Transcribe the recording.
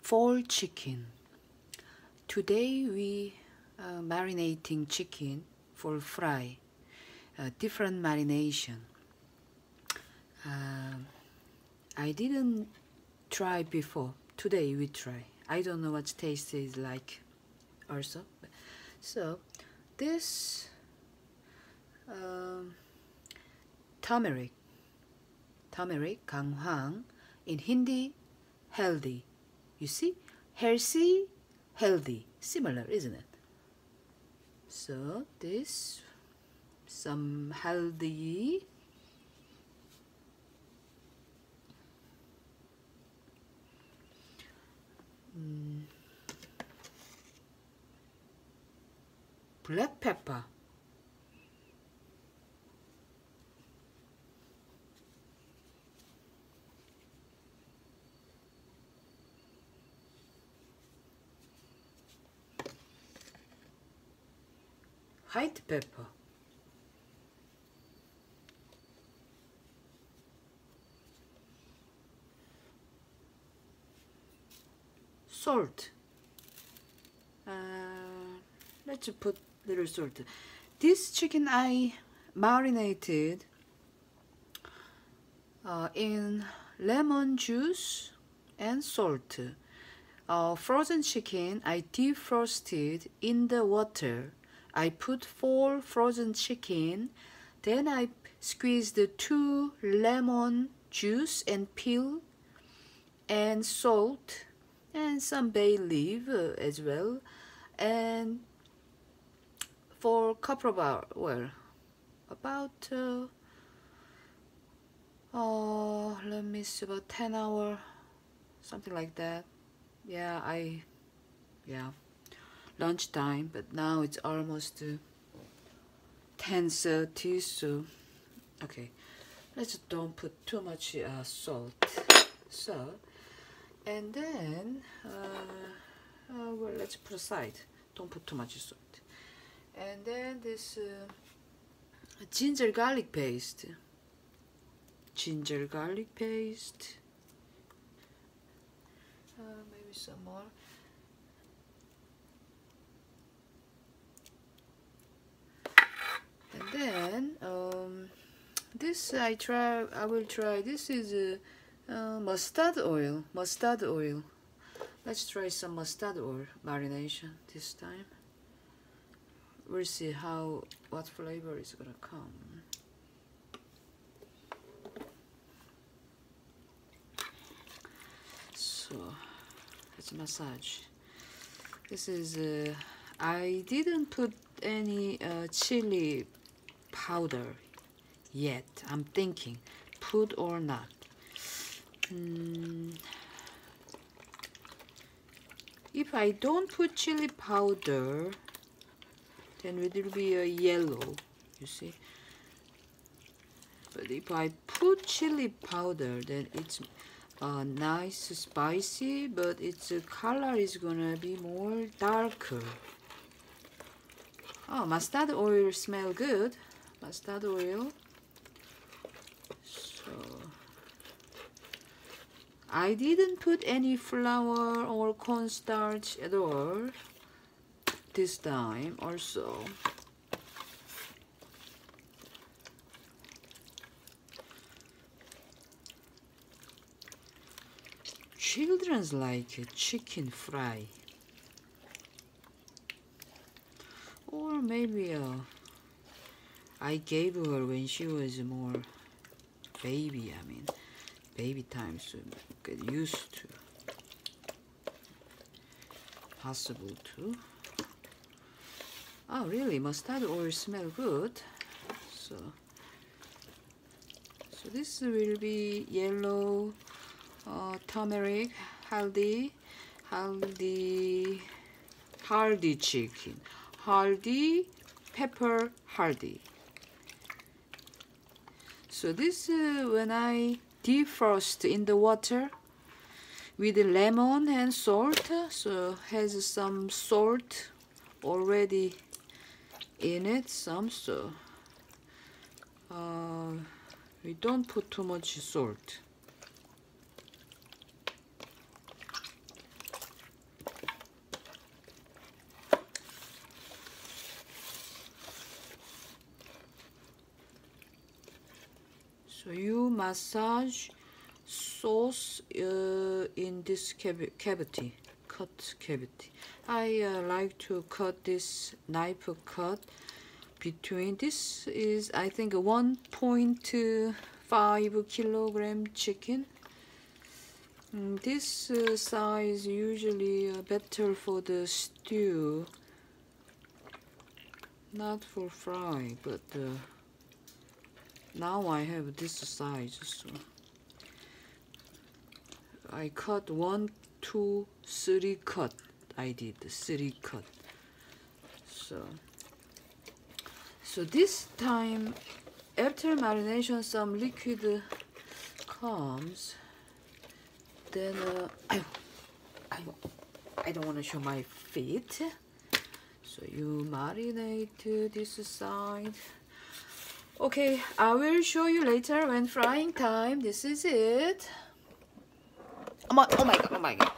fall chicken. Today we marinating chicken for fry. Different marination. I didn't try before. Today we try. I don't know what taste is like also. So this turmeric, 강황, in Hindi, healthy. You see, healthy, healthy, similar, isn't it? So this, some healthy, black pepper, white pepper, salt. Let's put little salt. This chicken I marinated in lemon juice and salt. Frozen chicken I defrosted in the water. I put 4 frozen chicken, then I squeezed 2 lemon juice and peel and salt and some bay leaf as well, and for a couple of hours, well, about let me see, about 10 hours, something like that. Yeah, lunchtime, but now it's almost 10:30, so okay, let's don't put too much salt. So, and then well, let's put aside, don't put too much salt. And then this ginger garlic paste, maybe some more. And then this I will try. This is mustard oil. Let's try some mustard oil marination this time. We'll see what flavor is gonna come. So let's massage. This is I didn't put any chili powder yet. I'm thinking, put or not. If I don't put chili powder, then it will be a yellow, you see. But if I put chili powder, then it's nice, spicy, but its color is gonna be more darker. Oh, mustard oil smell good. Mustard oil. So I didn't put any flour or cornstarch at all this time also. Children's like chicken fry, or maybe I gave her when she was more baby. I mean, baby time, so get used to. Possible too. Oh, really? Mustard oil smell good. So this will be yellow. Turmeric, haldi chicken, pepper, haldi. So this when I defrost in the water with lemon and salt, so has some salt already in it, some, so we don't put too much salt. massage sauce in this cavity, cut cavity. I like to cut this knife cut between. This is, I think, 1.5 kilogram chicken. This size usually better for the stew, not for fry, but now I have this size, so I cut 1, 2, 3 cut. I did 3 cut. So this time, after marination, some liquid comes. Then I don't want to show my feet. So you marinate this side. Okay, I will show you later when frying time. This is it. Oh my god.